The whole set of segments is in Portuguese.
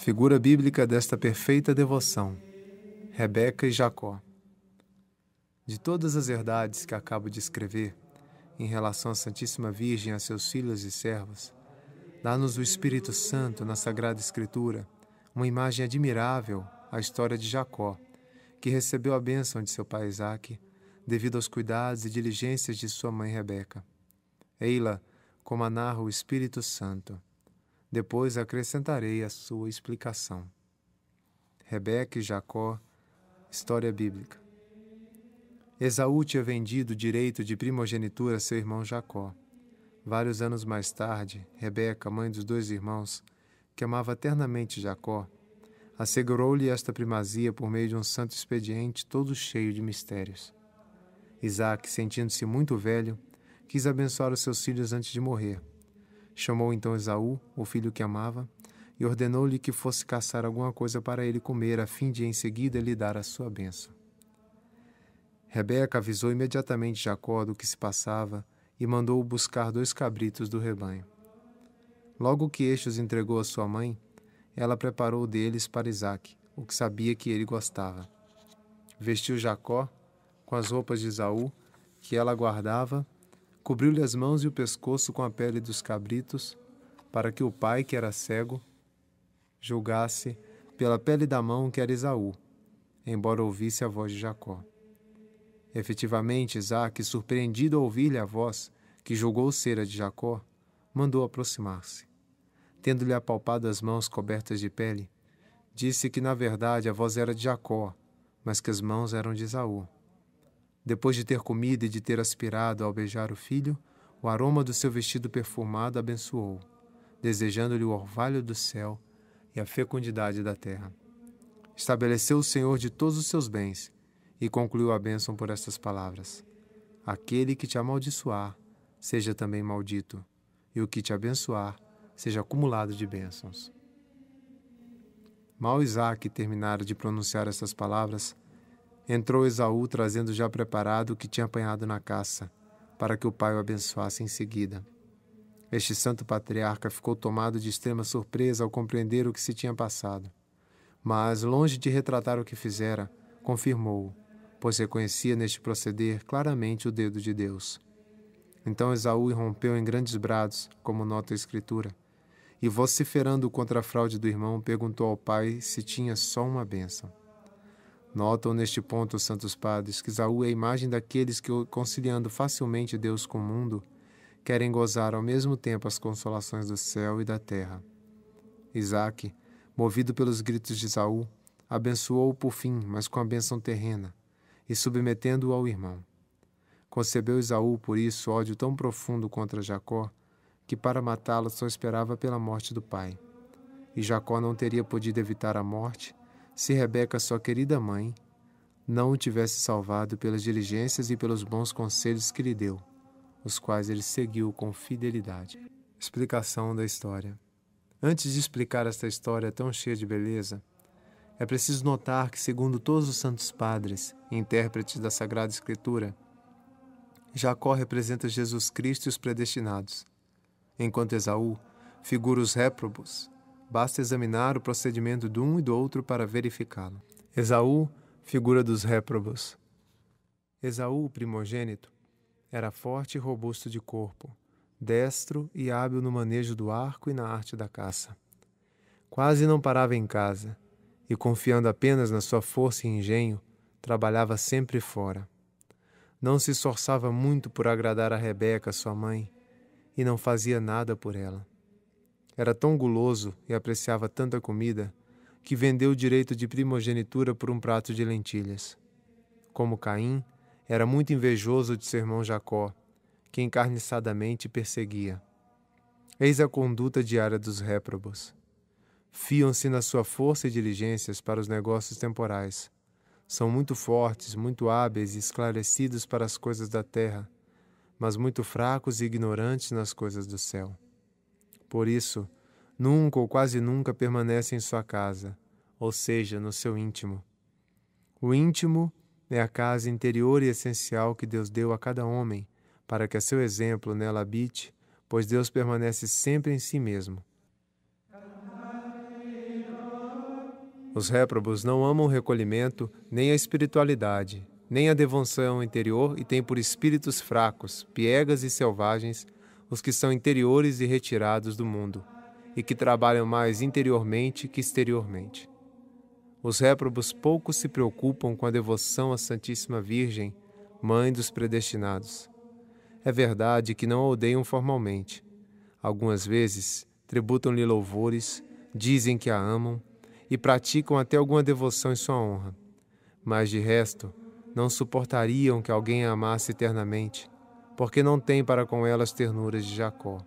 Figura bíblica desta perfeita devoção, Rebeca e Jacó. De todas as verdades que acabo de escrever em relação à Santíssima Virgem e a seus filhos e servos, dá-nos o Espírito Santo na Sagrada Escritura uma imagem admirável à história de Jacó, que recebeu a bênção de seu pai Isaque devido aos cuidados e diligências de sua mãe Rebeca. Ei-la como a narra o Espírito Santo. Depois acrescentarei a sua explicação. Rebeca e Jacó, história bíblica. Esaú tinha vendido o direito de primogenitura a seu irmão Jacó. Vários anos mais tarde, Rebeca, mãe dos dois irmãos, que amava eternamente Jacó, assegurou-lhe esta primazia por meio de um santo expediente todo cheio de mistérios. Isaque, sentindo-se muito velho, quis abençoar os seus filhos antes de morrer. Chamou então Esaú, o filho que amava, e ordenou-lhe que fosse caçar alguma coisa para ele comer, a fim de em seguida lhe dar a sua bênção. Rebeca avisou imediatamente Jacó do que se passava e mandou-o buscar 2 cabritos do rebanho. Logo que este os entregou à sua mãe, ela preparou deles para Isaque, o que sabia que ele gostava. Vestiu Jacó com as roupas de Esaú, que ela guardava, cobriu-lhe as mãos e o pescoço com a pele dos cabritos, para que o pai, que era cego, julgasse pela pele da mão que era Esaú, embora ouvisse a voz de Jacó. Efetivamente, Isaque, surpreendido ao ouvir-lhe a voz, que julgou ser a de Jacó, mandou aproximar-se. Tendo-lhe apalpado as mãos cobertas de pele, disse que na verdade a voz era de Jacó, mas que as mãos eram de Esaú. Depois de ter comido e de ter aspirado ao beijar o filho, o aroma do seu vestido perfumado abençoou, desejando-lhe o orvalho do céu e a fecundidade da terra. Estabeleceu o Senhor de todos os seus bens e concluiu a bênção por estas palavras: aquele que te amaldiçoar, seja também maldito, e o que te abençoar, seja acumulado de bênçãos. Mal Isaque terminara de pronunciar estas palavras, entrou Esaú trazendo já preparado o que tinha apanhado na caça, para que o pai o abençoasse em seguida. Este santo patriarca ficou tomado de extrema surpresa ao compreender o que se tinha passado. Mas, longe de retratar o que fizera, confirmou-o, pois reconhecia neste proceder claramente o dedo de Deus. Então Esaú irrompeu em grandes brados, como nota a Escritura, e vociferando contra a fraude do irmão, perguntou ao pai se tinha só uma bênção. Notam neste ponto os santos padres que Esaú é a imagem daqueles que, conciliando facilmente Deus com o mundo, querem gozar ao mesmo tempo as consolações do céu e da terra. Isaque, movido pelos gritos de Esaú, abençoou-o por fim, mas com a bênção terrena, e submetendo-o ao irmão. Concebeu Esaú, por isso, ódio tão profundo contra Jacó, que para matá-lo só esperava pela morte do pai. E Jacó não teria podido evitar a morte, se Rebeca, sua querida mãe, não o tivesse salvado pelas diligências e pelos bons conselhos que lhe deu, os quais ele seguiu com fidelidade. Explicação da história. Antes de explicar esta história tão cheia de beleza, é preciso notar que, segundo todos os santos padres e intérpretes da Sagrada Escritura, Jacó representa Jesus Cristo e os predestinados, enquanto Esaú figura os réprobos. Basta examinar o procedimento de um e do outro para verificá-lo. Esaú, figura dos réprobos. Esaú, o primogênito, era forte e robusto de corpo, destro e hábil no manejo do arco e na arte da caça. Quase não parava em casa, e confiando apenas na sua força e engenho, trabalhava sempre fora. Não se esforçava muito por agradar a Rebeca, sua mãe, e não fazia nada por ela. Era tão guloso e apreciava tanta comida que vendeu o direito de primogenitura por um prato de lentilhas. Como Caim, era muito invejoso de seu irmão Jacó, que encarniçadamente perseguia. Eis a conduta diária dos réprobos. Fiam-se na sua força e diligências para os negócios temporais. São muito fortes, muito hábeis e esclarecidos para as coisas da terra, mas muito fracos e ignorantes nas coisas do céu. Por isso, nunca ou quase nunca permanece em sua casa, ou seja, no seu íntimo. O íntimo é a casa interior e essencial que Deus deu a cada homem, para que a seu exemplo nela habite, pois Deus permanece sempre em si mesmo. Os réprobos não amam o recolhimento, nem a espiritualidade, nem a devoção interior e têm por espíritos fracos, piegas e selvagens os que são interiores e retirados do mundo, e que trabalham mais interiormente que exteriormente. Os réprobos pouco se preocupam com a devoção à Santíssima Virgem, Mãe dos predestinados. É verdade que não a odeiam formalmente. Algumas vezes tributam-lhe louvores, dizem que a amam e praticam até alguma devoção em sua honra. Mas, de resto, não suportariam que alguém a amasse eternamente, porque não têm para com ela as ternuras de Jacó.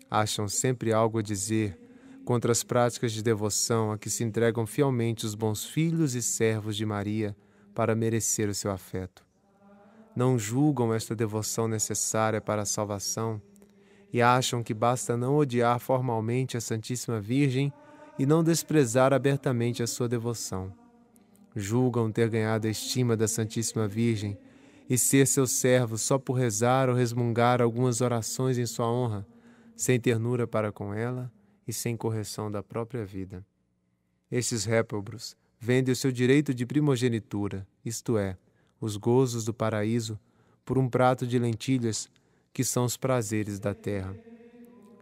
Acham sempre algo a dizer contra as práticas de devoção a que se entregam fielmente os bons filhos e servos de Maria para merecer o seu afeto. Não julgam esta devoção necessária para a salvação e acham que basta não odiar formalmente a Santíssima Virgem e não desprezar abertamente a sua devoção. Julgam ter ganhado a estima da Santíssima Virgem e ser seus servos só por rezar ou resmungar algumas orações em sua honra, sem ternura para com ela e sem correção da própria vida. Estes réprobos vendem o seu direito de primogenitura, isto é, os gozos do paraíso, por um prato de lentilhas, que são os prazeres da terra.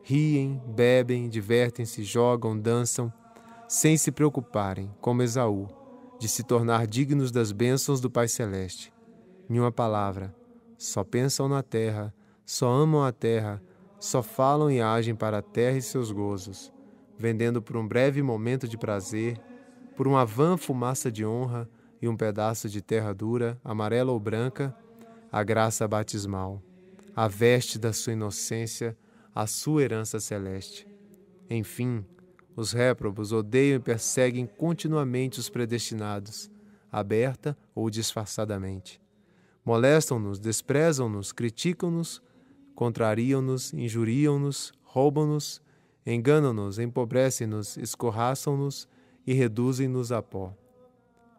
Riem, bebem, divertem-se, jogam, dançam, sem se preocuparem, como Esaú, de se tornar dignos das bênçãos do Pai Celeste. Em uma palavra, só pensam na terra, só amam a terra, só falam e agem para a terra e seus gozos, vendendo por um breve momento de prazer, por uma vã fumaça de honra e um pedaço de terra dura, amarela ou branca, a graça batismal, a veste da sua inocência, a sua herança celeste. Enfim, os réprobos odeiam e perseguem continuamente os predestinados, aberta ou disfarçadamente. Molestam-nos, desprezam-nos, criticam-nos, contrariam-nos, injuriam-nos, roubam-nos, enganam-nos, empobrecem-nos, escorraçam-nos e reduzem-nos a pó.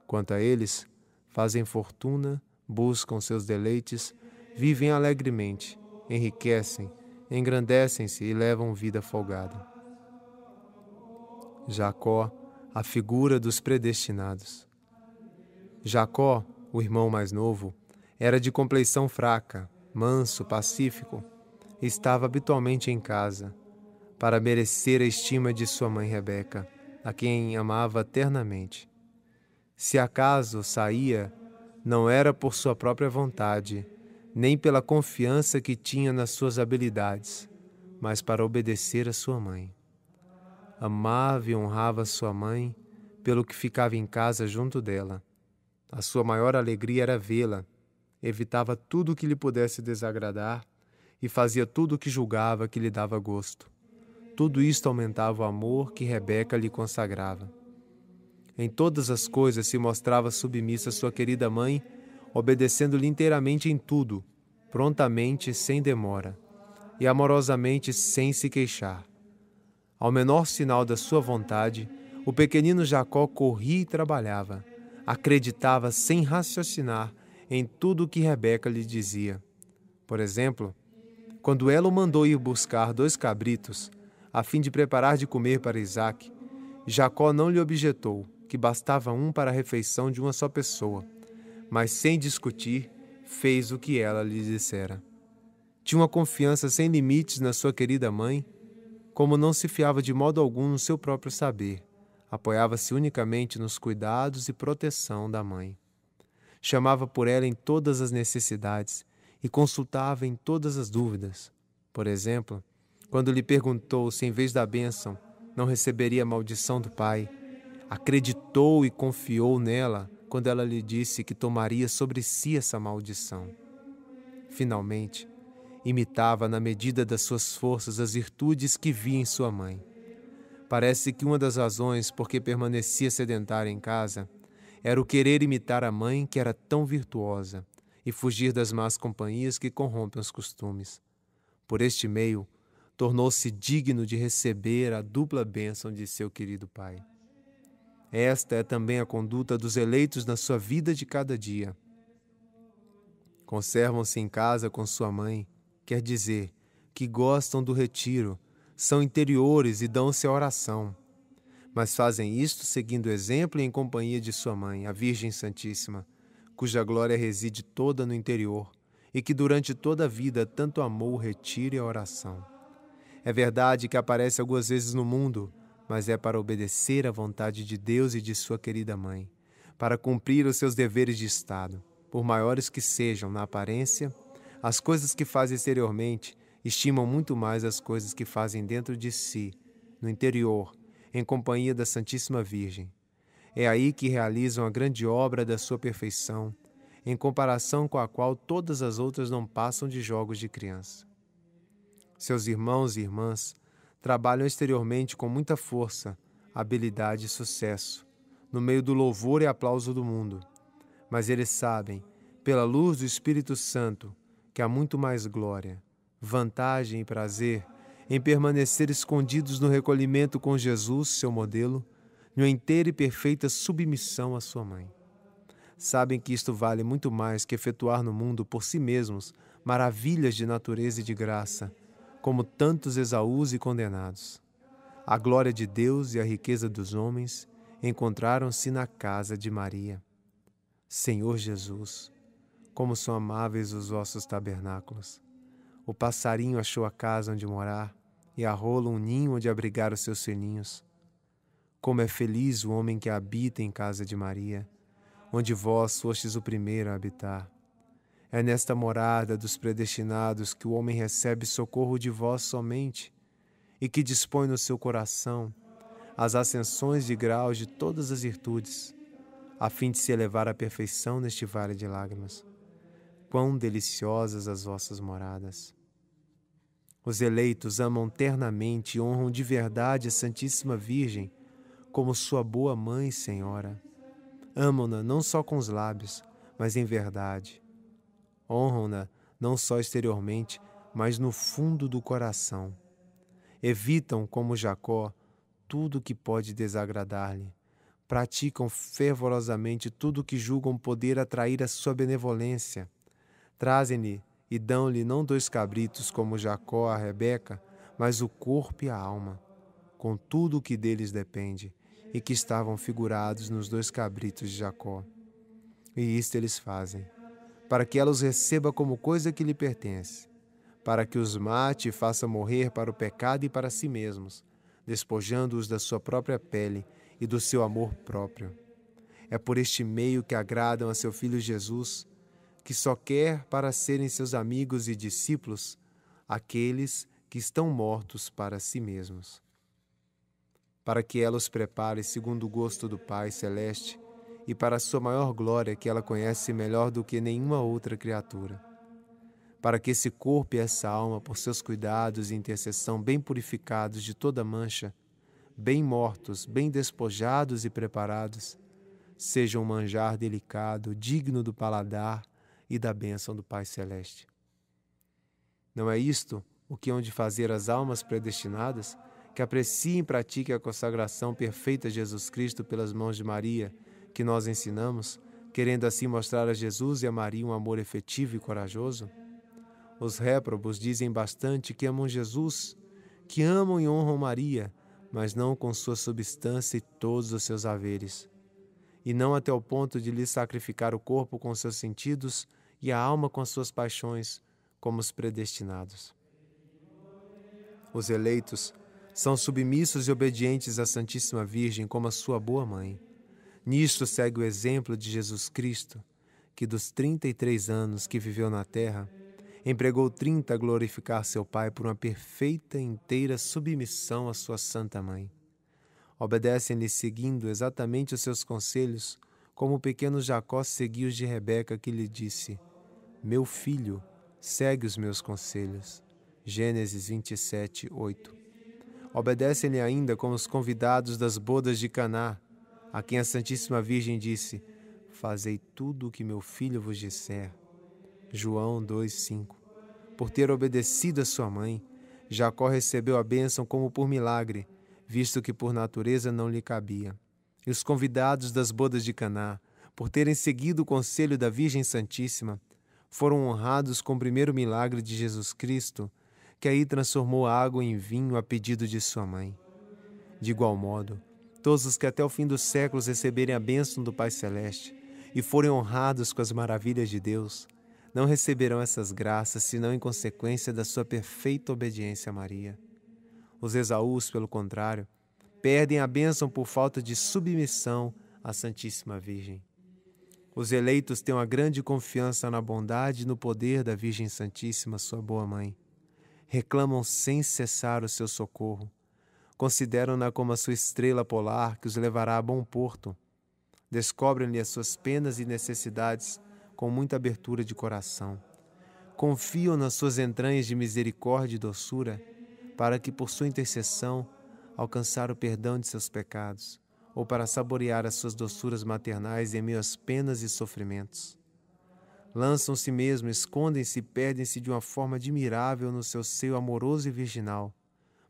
Quanto a eles, fazem fortuna, buscam seus deleites, vivem alegremente, enriquecem, engrandecem-se e levam vida folgada. Jacó, a figura dos predestinados. Jacó, o irmão mais novo, era de compleição fraca, manso, pacífico, e estava habitualmente em casa, para merecer a estima de sua mãe Rebeca, a quem amava ternamente. Se acaso saía, não era por sua própria vontade, nem pela confiança que tinha nas suas habilidades, mas para obedecer a sua mãe. Amava e honrava sua mãe, pelo que ficava em casa junto dela. A sua maior alegria era vê-la, evitava tudo o que lhe pudesse desagradar e fazia tudo o que julgava que lhe dava gosto. Tudo isto aumentava o amor que Rebeca lhe consagrava. Em todas as coisas se mostrava submissa à sua querida mãe, obedecendo-lhe inteiramente em tudo, prontamente, sem demora, e amorosamente, sem se queixar. Ao menor sinal da sua vontade, o pequenino Jacó corria e trabalhava, acreditava sem raciocinar em tudo o que Rebeca lhe dizia. Por exemplo, quando ela o mandou ir buscar 2 cabritos, a fim de preparar de comer para Isaque, Jacó não lhe objetou que bastava um para a refeição de uma só pessoa, mas sem discutir, fez o que ela lhe dissera. Tinha uma confiança sem limites na sua querida mãe, como não se fiava de modo algum no seu próprio saber, apoiava-se unicamente nos cuidados e proteção da mãe. Chamava por ela em todas as necessidades e consultava em todas as dúvidas. Por exemplo, quando lhe perguntou se em vez da bênção não receberia a maldição do pai, acreditou e confiou nela quando ela lhe disse que tomaria sobre si essa maldição. Finalmente, imitava na medida das suas forças as virtudes que via em sua mãe. Parece que uma das razões por que permanecia sedentária em casa era o querer imitar a mãe que era tão virtuosa e fugir das más companhias que corrompem os costumes. Por este meio, tornou-se digno de receber a dupla bênção de seu querido pai. Esta é também a conduta dos eleitos na sua vida de cada dia. Conservam-se em casa com sua mãe, quer dizer, que gostam do retiro, são interiores e dão-se à oração. mas fazem isto seguindo o exemplo e em companhia de sua mãe, a Virgem Santíssima, cuja glória reside toda no interior e que durante toda a vida tanto amou o retiro e a oração. É verdade que aparece algumas vezes no mundo, mas é para obedecer à vontade de Deus e de sua querida mãe, para cumprir os seus deveres de Estado, por maiores que sejam na aparência. As coisas que fazem exteriormente estimam muito mais as coisas que fazem dentro de si, no interior, em companhia da Santíssima Virgem. É aí que realizam a grande obra da sua perfeição, em comparação com a qual todas as outras não passam de jogos de criança. Seus irmãos e irmãs trabalham exteriormente com muita força, habilidade e sucesso, no meio do louvor e aplauso do mundo, mas eles sabem, pela luz do Espírito Santo, que há muito mais glória, vantagem e prazer em permanecer escondidos no recolhimento com Jesus, seu modelo, numa inteira e perfeita submissão à sua mãe. Sabem que isto vale muito mais que efetuar no mundo por si mesmos maravilhas de natureza e de graça, como tantos Esaús e condenados. A glória de Deus e a riqueza dos homens encontraram-se na casa de Maria. Senhor Jesus, como são amáveis os vossos tabernáculos! O passarinho achou a casa onde morar, e a rola um ninho onde abrigar os seus filhinhos. Como é feliz o homem que habita em casa de Maria, onde vós fostes o primeiro a habitar. É nesta morada dos predestinados que o homem recebe socorro de vós somente, e que dispõe no seu coração as ascensões de graus de todas as virtudes, a fim de se elevar à perfeição neste vale de lágrimas. Quão deliciosas as vossas moradas! Os eleitos amam ternamente e honram de verdade a Santíssima Virgem como sua boa mãe e senhora. Amam-na não só com os lábios, mas em verdade. Honram-na não só exteriormente, mas no fundo do coração. Evitam, como Jacó, tudo que pode desagradar-lhe. Praticam fervorosamente tudo que julgam poder atrair a sua benevolência. Trazem-lhe e dão-lhe não 2 cabritos como Jacó a Rebeca, mas o corpo e a alma, com tudo o que deles depende, e que estavam figurados nos 2 cabritos de Jacó. E isto eles fazem, para que ela os receba como coisa que lhe pertence, para que os mate e faça morrer para o pecado e para si mesmos, despojando-os da sua própria pele e do seu amor próprio. É por este meio que agradam a seu Filho Jesus, que só quer para serem seus amigos e discípulos aqueles que estão mortos para si mesmos. Para que ela os prepare segundo o gosto do Pai Celeste e para a sua maior glória que ela conhece melhor do que nenhuma outra criatura. Para que esse corpo e essa alma, por seus cuidados e intercessão bem purificados de toda mancha, bem mortos, bem despojados e preparados, sejam um manjar delicado, digno do paladar e da bênção do Pai Celeste. Não é isto o que hão de fazer as almas predestinadas, que apreciem e pratiquem a consagração perfeita a Jesus Cristo pelas mãos de Maria, que nós ensinamos, querendo assim mostrar a Jesus e a Maria um amor efetivo e corajoso? Os réprobos dizem bastante que amam Jesus, que amam e honram Maria, mas não com sua substância e todos os seus haveres, e não até o ponto de lhe sacrificar o corpo com seus sentidos e a alma com as suas paixões, como os predestinados. Os eleitos são submissos e obedientes à Santíssima Virgem como a sua boa mãe. Nisto segue o exemplo de Jesus Cristo, que dos 33 anos que viveu na terra, empregou 30 a glorificar seu Pai por uma perfeita e inteira submissão à sua Santa Mãe. Obedecem-lhe seguindo exatamente os seus conselhos, como o pequeno Jacó seguiu os de Rebeca, que lhe disse: Meu filho, segue os meus conselhos. Gênesis 27, 8. Obedecem-lhe ainda como os convidados das bodas de Caná, a quem a Santíssima Virgem disse: Fazei tudo o que meu filho vos disser. João 2:5. Por ter obedecido a sua mãe, Jacó recebeu a bênção como por milagre, visto que por natureza não lhe cabia. E os convidados das bodas de Caná, por terem seguido o conselho da Virgem Santíssima, foram honrados com o primeiro milagre de Jesus Cristo, que aí transformou a água em vinho a pedido de sua mãe. De igual modo, Todos os que até o fim dos séculos receberem a bênção do Pai Celeste e forem honrados com as maravilhas de Deus, não receberão essas graças senão em consequência da sua perfeita obediência a Maria. Os Esaús, pelo contrário, perdem a bênção por falta de submissão à Santíssima Virgem. Os eleitos têm uma grande confiança na bondade e no poder da Virgem Santíssima, sua boa mãe. Reclamam sem cessar o seu socorro. Consideram-na como a sua estrela polar que os levará a bom porto. Descobrem-lhe as suas penas e necessidades com muita abertura de coração. Confiam nas suas entranhas de misericórdia e doçura, para que, por sua intercessão, alcançar o perdão de seus pecados, ou para saborear as suas doçuras maternais em meio às penas e sofrimentos. Lançam-se mesmo, escondem-se e perdem-se de uma forma admirável no seu seio amoroso e virginal,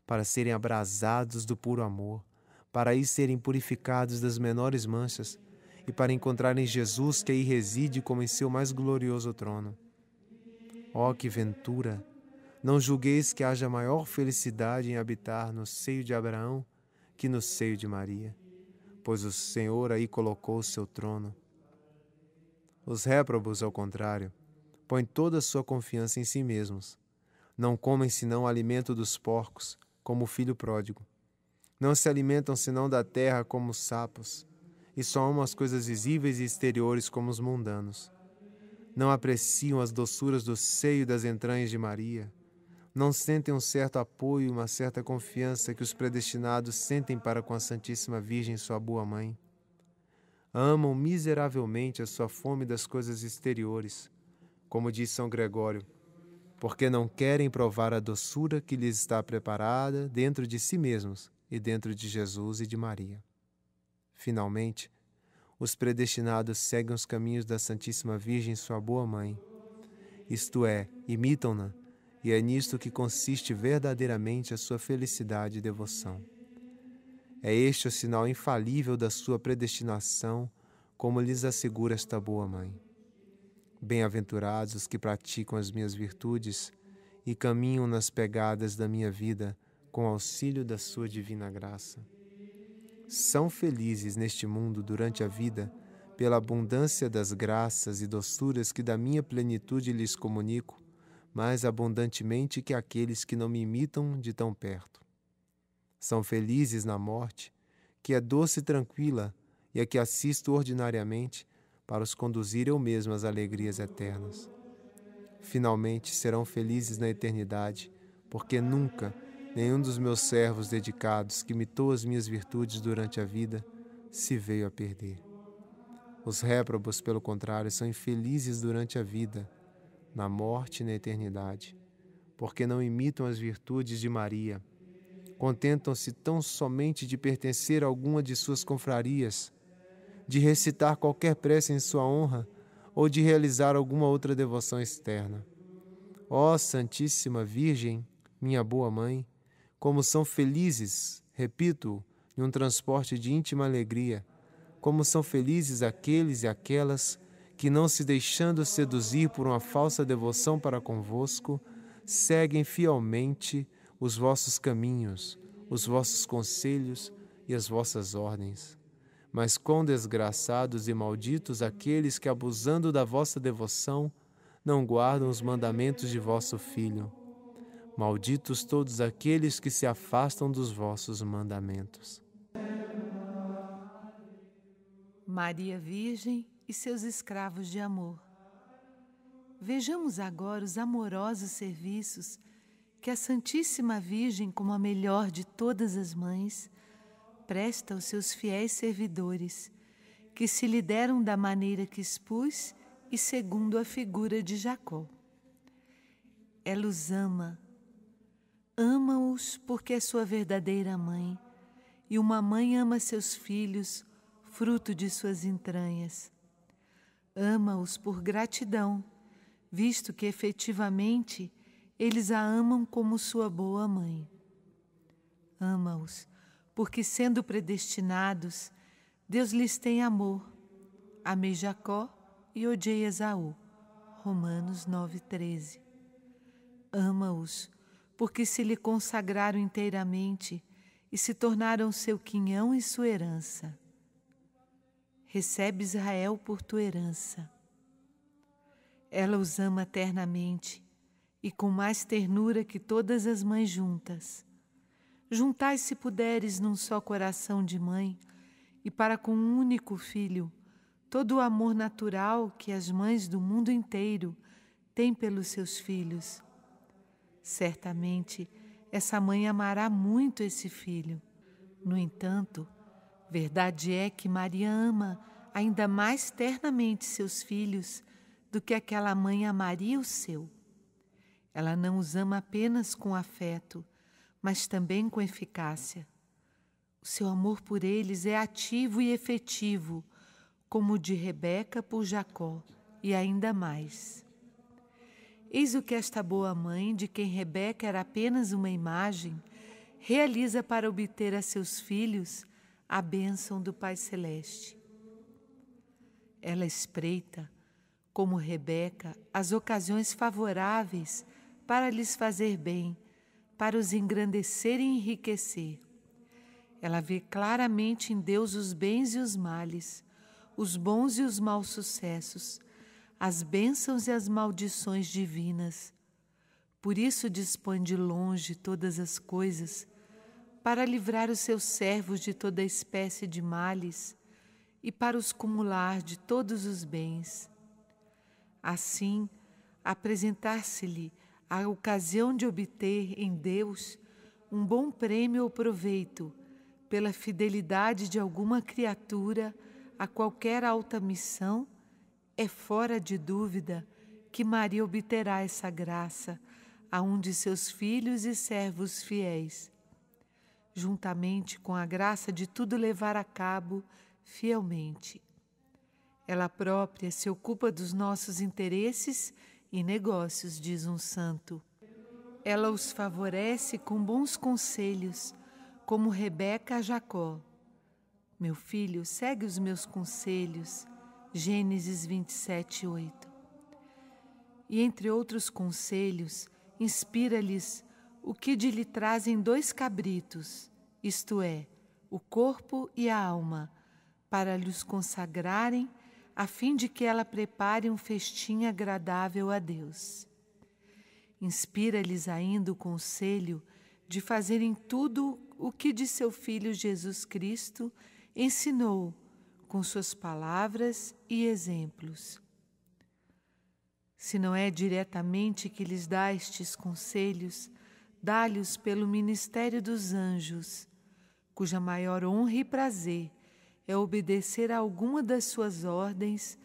para serem abrasados do puro amor, para aí serem purificados das menores manchas e para encontrarem Jesus que aí reside como em seu mais glorioso trono. Ó, que ventura! Não julgueis que haja maior felicidade em habitar no seio de Abraão que no seio de Maria, pois o Senhor aí colocou o seu trono. Os réprobos, ao contrário, põem toda a sua confiança em si mesmos. Não comem senão o alimento dos porcos, como o filho pródigo. Não se alimentam senão da terra como os sapos, e só amam as coisas visíveis e exteriores como os mundanos. Não apreciam as doçuras do seio e das entranhas de Maria. Não sentem um certo apoio e uma certa confiança que os predestinados sentem para com a Santíssima Virgem, sua boa mãe. Amam miseravelmente a sua fome das coisas exteriores, como diz São Gregório, porque não querem provar a doçura que lhes está preparada dentro de si mesmos e dentro de Jesus e de Maria. Finalmente, os predestinados seguem os caminhos da Santíssima Virgem, sua boa mãe. Isto é, imitam-na, e é nisto que consiste verdadeiramente a sua felicidade e devoção. É este o sinal infalível da sua predestinação, como lhes assegura esta boa mãe. Bem-aventurados os que praticam as minhas virtudes e caminham nas pegadas da minha vida com auxílio da sua divina graça. São felizes neste mundo durante a vida pela abundância das graças e doçuras que da minha plenitude lhes comunico, mais abundantemente que aqueles que não me imitam de tão perto. São felizes na morte, que é doce e tranquila, e a que assisto ordinariamente, para os conduzir eu mesmo às alegrias eternas. Finalmente serão felizes na eternidade, porque nunca nenhum dos meus servos dedicados que imitou as minhas virtudes durante a vida se veio a perder. Os réprobos, pelo contrário, são infelizes durante a vida, na morte e na eternidade, porque não imitam as virtudes de Maria, contentam-se tão somente de pertencer a alguma de suas confrarias, de recitar qualquer prece em sua honra ou de realizar alguma outra devoção externa. Ó Santíssima Virgem, minha boa mãe, como são felizes, repito, em um transporte de íntima alegria, como são felizes aqueles e aquelas que, não se deixando seduzir por uma falsa devoção para convosco, seguem fielmente os vossos caminhos, os vossos conselhos e as vossas ordens. Mas quão desgraçados e malditos aqueles que, abusando da vossa devoção, não guardam os mandamentos de vosso Filho. Malditos todos aqueles que se afastam dos vossos mandamentos. Maria Virgem e seus escravos de amor. Vejamos agora os amorosos serviços que a Santíssima Virgem, como a melhor de todas as mães, presta aos seus fiéis servidores, que se lhe deram da maneira que expus e segundo a figura de Jacó. Ela os ama-os porque é sua verdadeira mãe, e uma mãe ama seus filhos, fruto de suas entranhas. Ama-os por gratidão, visto que efetivamente eles a amam como sua boa mãe. Ama-os porque, sendo predestinados, Deus lhes tem amor. Amei Jacó e odiei Esaú. Romanos 9:13. Ama-os porque se lhe consagraram inteiramente e se tornaram seu quinhão e sua herança. Recebe Israel por tua herança. Ela os ama eternamente e com mais ternura que todas as mães juntas. Juntai, se puderes, num só coração de mãe, e para com um único filho, todo o amor natural que as mães do mundo inteiro têm pelos seus filhos. Certamente, essa mãe amará muito esse filho. No entanto, verdade é que Maria ama ainda mais ternamente seus filhos do que aquela mãe amaria o seu. Ela não os ama apenas com afeto, mas também com eficácia. O seu amor por eles é ativo e efetivo, como o de Rebeca por Jacó, e ainda mais. Eis o que esta boa mãe, de quem Rebeca era apenas uma imagem, realiza para obter a seus filhos a bênção do Pai Celeste. Ela espreita, como Rebeca, as ocasiões favoráveis para lhes fazer bem, para os engrandecer e enriquecer. Ela vê claramente em Deus os bens e os males, os bons e os maus sucessos, as bênçãos e as maldições divinas. Por isso dispõe de longe todas as coisas, para livrar os seus servos de toda espécie de males e para os cumular de todos os bens. Assim, apresentar-se-lhe a ocasião de obter em Deus um bom prêmio ou proveito pela fidelidade de alguma criatura a qualquer alta missão, é fora de dúvida que Maria obterá essa graça a um de seus filhos e servos fiéis, juntamente com a graça de tudo levar a cabo fielmente. Ela própria se ocupa dos nossos interesses e negócios, diz um santo. Ela os favorece com bons conselhos, como Rebeca a Jacó. Meu filho, segue os meus conselhos. Gênesis 27, 8. E entre outros conselhos, inspira-lhes o que de lhe trazem 2 cabritos, isto é, o corpo e a alma, para lhes consagrarem, a fim de que ela prepare um festim agradável a Deus. Inspira-lhes ainda o conselho de fazerem tudo o que de seu Filho Jesus Cristo ensinou com suas palavras e exemplos. Se não é diretamente que lhes dá estes conselhos, dá-lhes pelo ministério dos anjos, cuja maior honra e prazer é obedecer a alguma das suas ordens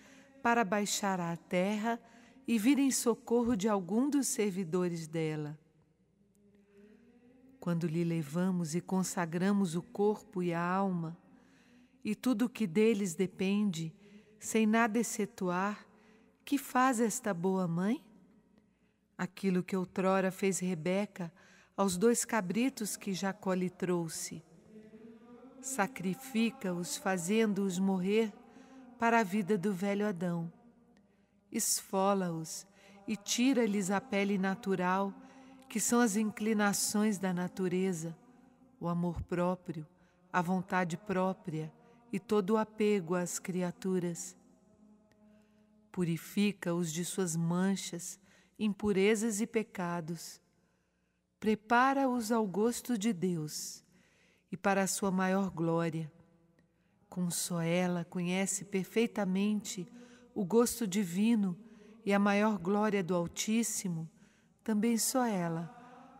para baixar à terra e vir em socorro de algum dos servidores dela. Quando lhe levamos e consagramos o corpo e a alma, e tudo o que deles depende, sem nada excetuar, que faz esta boa mãe? Aquilo que outrora fez Rebeca aos 2 cabritos que Jacó lhe trouxe. Sacrifica-os, fazendo-os morrer para a vida do velho Adão. Esfola-os e tira-lhes a pele natural, que são as inclinações da natureza, o amor próprio, a vontade própria e todo o apego às criaturas. Purifica-os de suas manchas, impurezas e pecados. Prepara-os ao gosto de Deus e para a sua maior glória. Como só ela conhece perfeitamente o gosto divino e a maior glória do Altíssimo, também só ela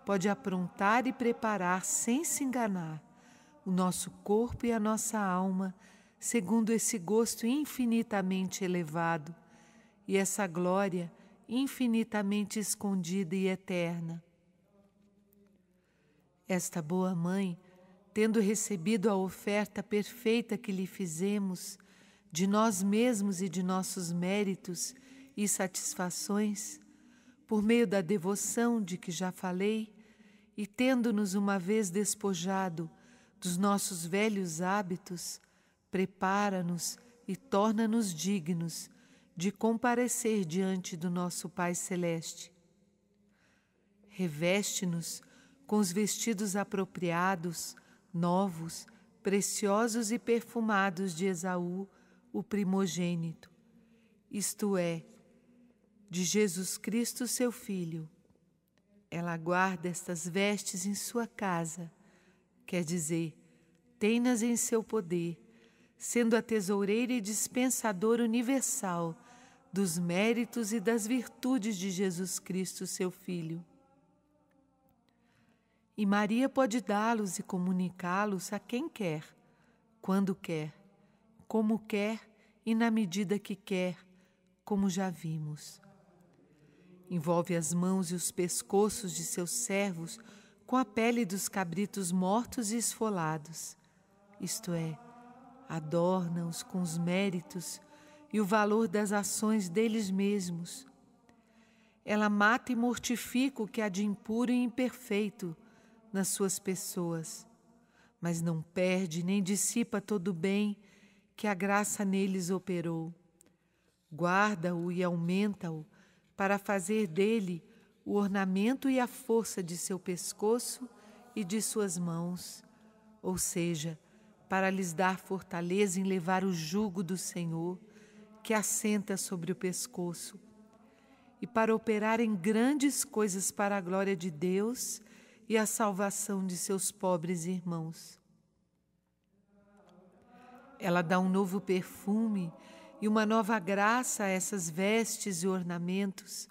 pode aprontar e preparar sem se enganar o nosso corpo e a nossa alma segundo esse gosto infinitamente elevado e essa glória infinitamente escondida e eterna. Esta boa mãe, tendo recebido a oferta perfeita que lhe fizemos, de nós mesmos e de nossos méritos e satisfações, por meio da devoção de que já falei, e tendo-nos uma vez despojado dos nossos velhos hábitos, prepara-nos e torna-nos dignos de comparecer diante do nosso Pai Celeste. Reveste-nos com os vestidos apropriados novos, preciosos e perfumados de Esaú, o primogênito, isto é, de Jesus Cristo, seu Filho. Ela guarda estas vestes em sua casa, quer dizer, tem-nas em seu poder, sendo a tesoureira e dispensadora universal dos méritos e das virtudes de Jesus Cristo, seu Filho. E Maria pode dá-los e comunicá-los a quem quer, quando quer, como quer e na medida que quer, como já vimos. Envolve as mãos e os pescoços de seus servos com a pele dos cabritos mortos e esfolados, isto é, adorna-os com os méritos e o valor das ações deles mesmos. Ela mata e mortifica o que há de impuro e imperfeito nas suas pessoas, mas não perde nem dissipa todo o bem que a graça neles operou. Guarda-o e aumenta-o para fazer dele o ornamento e a força de seu pescoço e de suas mãos, ou seja, para lhes dar fortaleza em levar o jugo do Senhor, que assenta sobre o pescoço, e para operarem grandes coisas para a glória de Deus e a salvação de seus pobres irmãos. Ela dá um novo perfume e uma nova graça a essas vestes e ornamentos,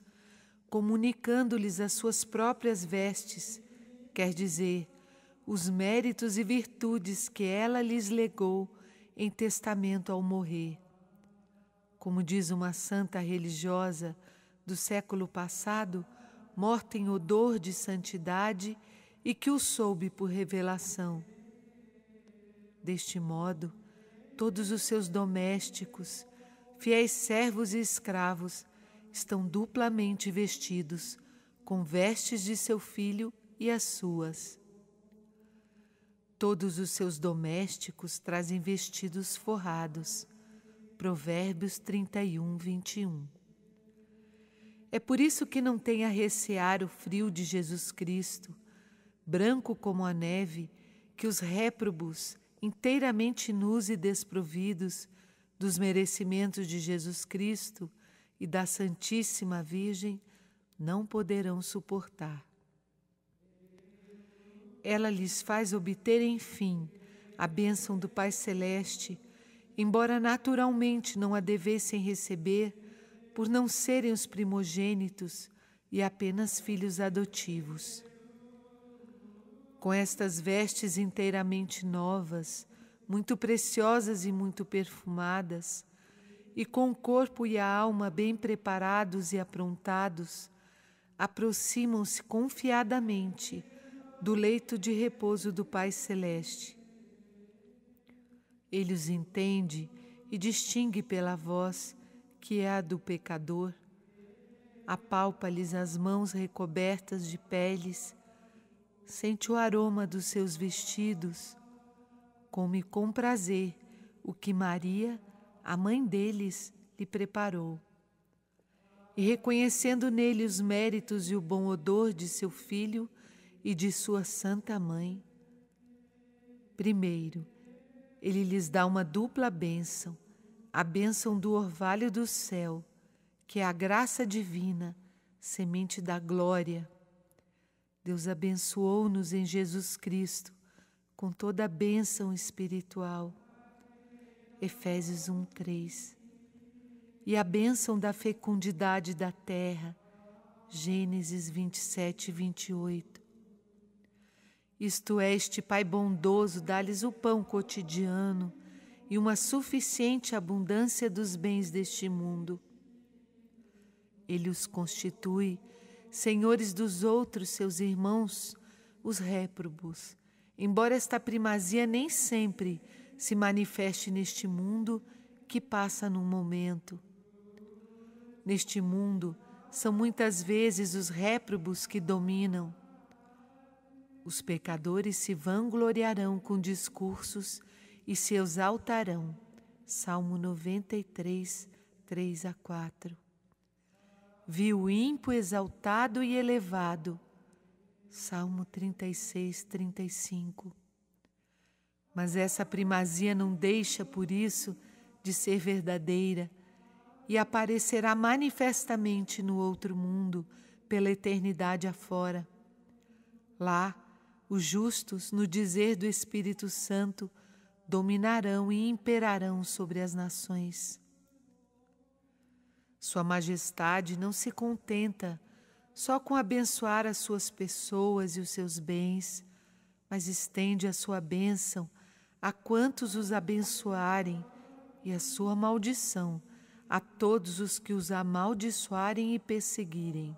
comunicando-lhes as suas próprias vestes, quer dizer, os méritos e virtudes que ela lhes legou em testamento ao morrer. Como diz uma santa religiosa do século passado, morta em odor de santidade e que o soube por revelação. Deste modo, todos os seus domésticos, fiéis servos e escravos, estão duplamente vestidos, com vestes de seu filho e as suas. Todos os seus domésticos trazem vestidos forrados. Provérbios 31, 21. É por isso que não tem a recear o frio de Jesus Cristo, branco como a neve, que os réprobos, inteiramente nus e desprovidos dos merecimentos de Jesus Cristo e da Santíssima Virgem, não poderão suportar. Ela lhes faz obter, enfim, a bênção do Pai Celeste, embora naturalmente não a devessem receber, por não serem os primogênitos e apenas filhos adotivos. Com estas vestes inteiramente novas, muito preciosas e muito perfumadas, e com o corpo e a alma bem preparados e aprontados, aproximam-se confiadamente do leito de repouso do Pai Celeste. Ele os entende e distingue pela voz, que é a do pecador, apalpa-lhes as mãos recobertas de peles, sente o aroma dos seus vestidos, come com prazer o que Maria, a mãe deles, lhe preparou. E reconhecendo nele os méritos e o bom odor de seu filho e de sua santa mãe, primeiro, ele lhes dá uma dupla bênção, a bênção do orvalho do céu, que é a graça divina, semente da glória. Deus abençoou-nos em Jesus Cristo com toda a bênção espiritual. Efésios 1:3. E a bênção da fecundidade da terra. Gênesis 27:28. Isto é, este Pai bondoso dá-lhes o pão cotidiano e uma suficiente abundância dos bens deste mundo. Ele os constitui senhores dos outros seus irmãos, os réprobos, embora esta primazia nem sempre se manifeste neste mundo que passa num momento. Neste mundo, são muitas vezes os réprobos que dominam. Os pecadores se vangloriarão com discursos e se exaltarão. Salmo 93, 3-4. Viu o ímpio exaltado e elevado. Salmo 36, 35. Mas essa primazia não deixa, por isso, de ser verdadeira e aparecerá manifestamente no outro mundo, pela eternidade afora. Lá, os justos, no dizer do Espírito Santo, dominarão e imperarão sobre as nações. Sua Majestade não se contenta só com abençoar as suas pessoas e os seus bens, mas estende a sua bênção a quantos os abençoarem e a sua maldição a todos os que os amaldiçoarem e perseguirem.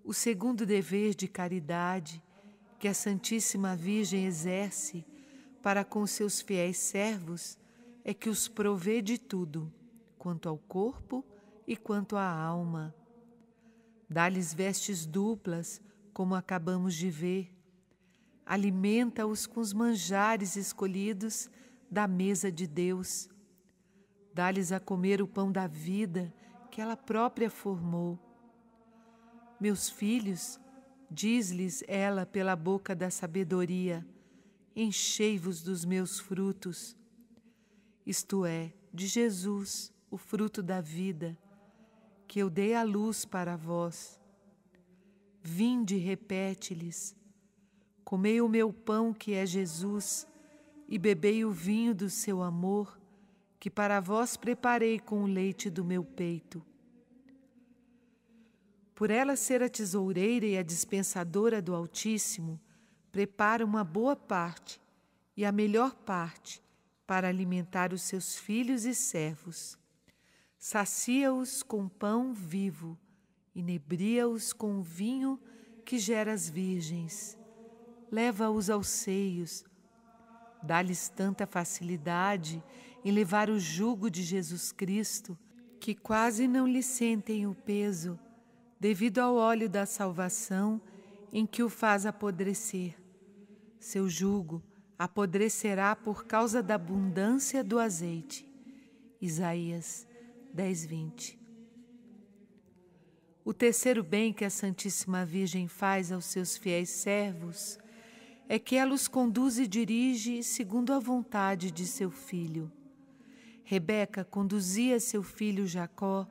O segundo dever de caridade que a Santíssima Virgem exerce para com seus fiéis servos é que os provê de tudo, quanto ao corpo e quanto à alma. Dá-lhes vestes duplas, como acabamos de ver. Alimenta-os com os manjares escolhidos da mesa de Deus. Dá-lhes a comer o pão da vida que ela própria formou. Meus filhos, diz-lhes ela pela boca da sabedoria, enchei-vos dos meus frutos, isto é, de Jesus, o fruto da vida, que eu dei à luz para vós. Vinde, repete-lhes, comei o meu pão que é Jesus, e bebei o vinho do seu amor, que para vós preparei com o leite do meu peito. Por ela ser a tesoureira e a dispensadora do Altíssimo, prepara uma boa parte e a melhor parte para alimentar os seus filhos e servos. Sacia-os com pão vivo, inebria-os com o vinho que gera as virgens. Leva-os aos seios, dá-lhes tanta facilidade em levar o jugo de Jesus Cristo, que quase não lhe sentem o peso, devido ao óleo da salvação em que o faz apodrecer. Seu jugo apodrecerá por causa da abundância do azeite. Isaías 10:20. O terceiro bem que a Santíssima Virgem faz aos seus fiéis servos é que ela os conduz e dirige segundo a vontade de seu filho. Rebeca conduzia seu filho Jacó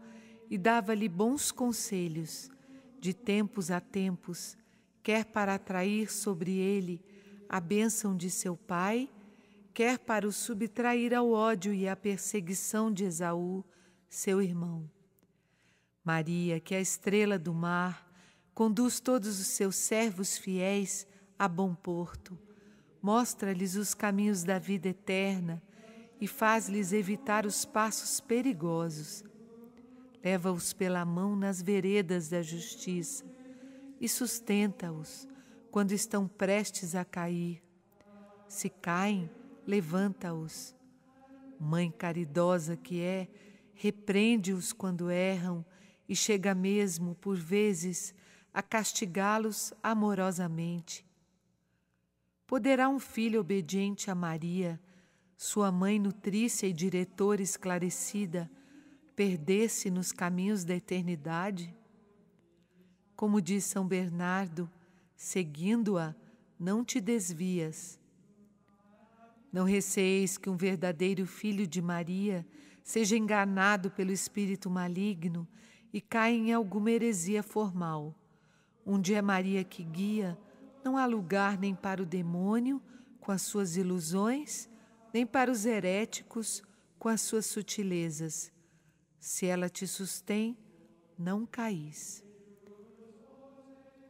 e dava-lhe bons conselhos, de tempos a tempos, quer para atrair sobre ele a bênção de seu pai, quer para o subtrair ao ódio e à perseguição de Esaú, seu irmão. Maria, que é a estrela do mar, conduz todos os seus servos fiéis a bom porto, mostra-lhes os caminhos da vida eterna e faz-lhes evitar os passos perigosos. Leva-os pela mão nas veredas da justiça e sustenta-os quando estão prestes a cair. Se caem, levanta-os. Mãe caridosa que é, repreende-os quando erram e chega mesmo, por vezes, a castigá-los amorosamente. Poderá um filho obediente a Maria, sua mãe nutrícia e diretora esclarecida, perder-se nos caminhos da eternidade? Como diz São Bernardo, seguindo-a, não te desvias. Não receeis que um verdadeiro filho de Maria seja enganado pelo espírito maligno e caia em alguma heresia formal. Onde é Maria que guia, não há lugar nem para o demônio com as suas ilusões, nem para os heréticos com as suas sutilezas. Se ela te sustém, não caís.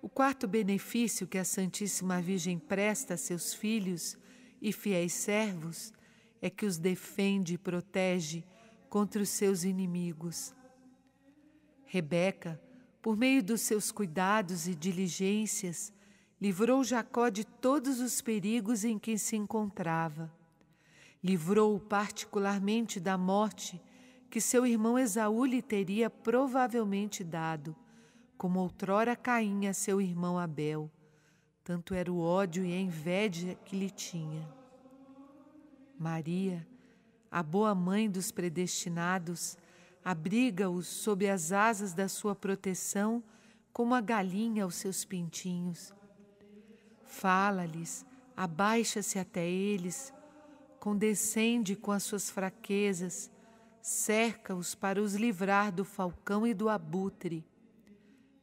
O quarto benefício que a Santíssima Virgem presta a seus filhos e fiéis servos é que os defende e protege contra os seus inimigos. Rebeca, por meio dos seus cuidados e diligências, livrou Jacó de todos os perigos em que se encontrava. Livrou-o particularmente da morte que seu irmão Esaú lhe teria provavelmente dado, como outrora Caim a seu irmão Abel. Tanto era o ódio e a inveja que lhe tinha. Maria, a boa mãe dos predestinados, abriga-os sob as asas da sua proteção como a galinha aos seus pintinhos. Fala-lhes, abaixa-se até eles, condescende com as suas fraquezas, cerca-os para os livrar do falcão e do abutre.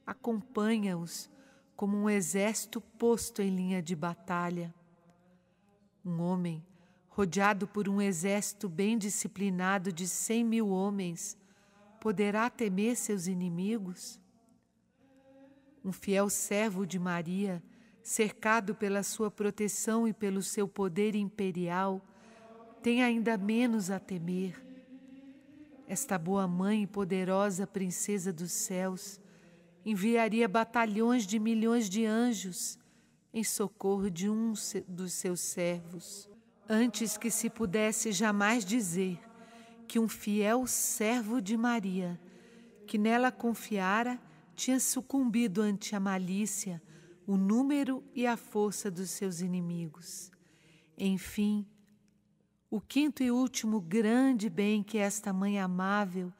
Acompanha-os como um exército posto em linha de batalha. Um homem, rodeado por um exército bem disciplinado de 100.000 homens, poderá temer seus inimigos? Um fiel servo de Maria, cercado pela sua proteção e pelo seu poder imperial, tem ainda menos a temer. Esta boa mãe e poderosa princesa dos céus enviaria batalhões de milhões de anjos em socorro de um dos seus servos, antes que se pudesse jamais dizer que um fiel servo de Maria, que nela confiara, tinha sucumbido ante a malícia, o número e a força dos seus inimigos. Enfim, o quinto e último grande bem que esta mãe amável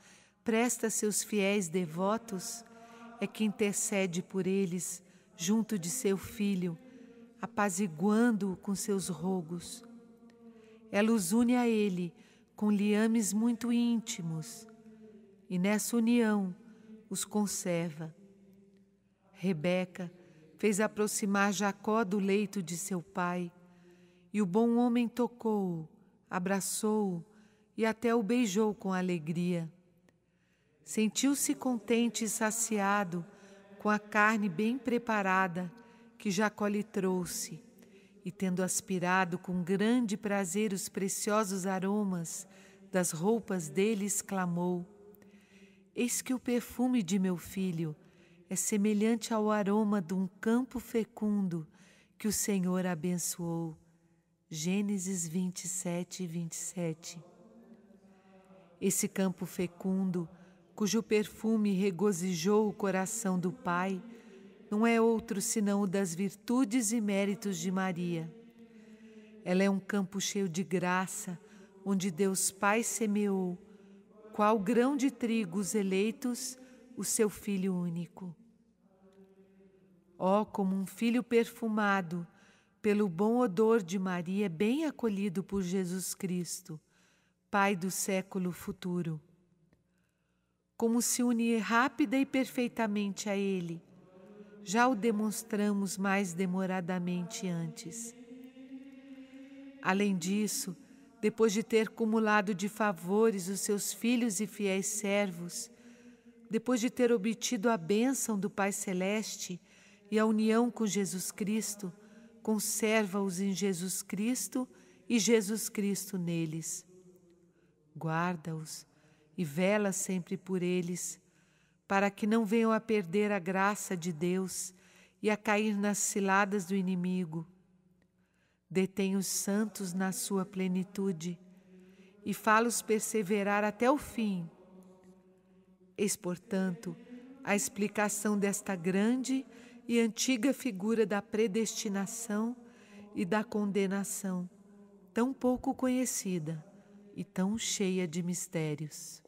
presta a seus fiéis devotos é que intercede por eles junto de seu filho, apaziguando-o com seus rogos. Ela os une a ele com liames muito íntimos e nessa união os conserva. Rebeca fez aproximar Jacó do leito de seu pai e o bom homem tocou-o, abraçou-o e até o beijou com alegria. Sentiu-se contente e saciado com a carne bem preparada que Jacó lhe trouxe, e tendo aspirado com grande prazer os preciosos aromas das roupas dele, exclamou: Eis que o perfume de meu filho é semelhante ao aroma de um campo fecundo que o Senhor abençoou. Gênesis 27, 27. Esse campo fecundo, cujo perfume regozijou o coração do Pai, não é outro senão o das virtudes e méritos de Maria. Ela é um campo cheio de graça, onde Deus Pai semeou, qual grão de trigo os eleitos, o seu Filho único. Ó, como um filho perfumado, pelo bom odor de Maria, bem acolhido por Jesus Cristo, Pai do século futuro. Como se une rápida e perfeitamente a Ele, já o demonstramos mais demoradamente antes. Além disso, depois de ter cumulado de favores os seus filhos e fiéis servos, depois de ter obtido a bênção do Pai Celeste e a união com Jesus Cristo, conserva-os em Jesus Cristo e Jesus Cristo neles. Guarda-os e vela sempre por eles, para que não venham a perder a graça de Deus e a cair nas ciladas do inimigo. Detém os santos na sua plenitude e fá-los perseverar até o fim. Eis, portanto, a explicação desta grande e antiga figura da predestinação e da condenação, tão pouco conhecida e tão cheia de mistérios.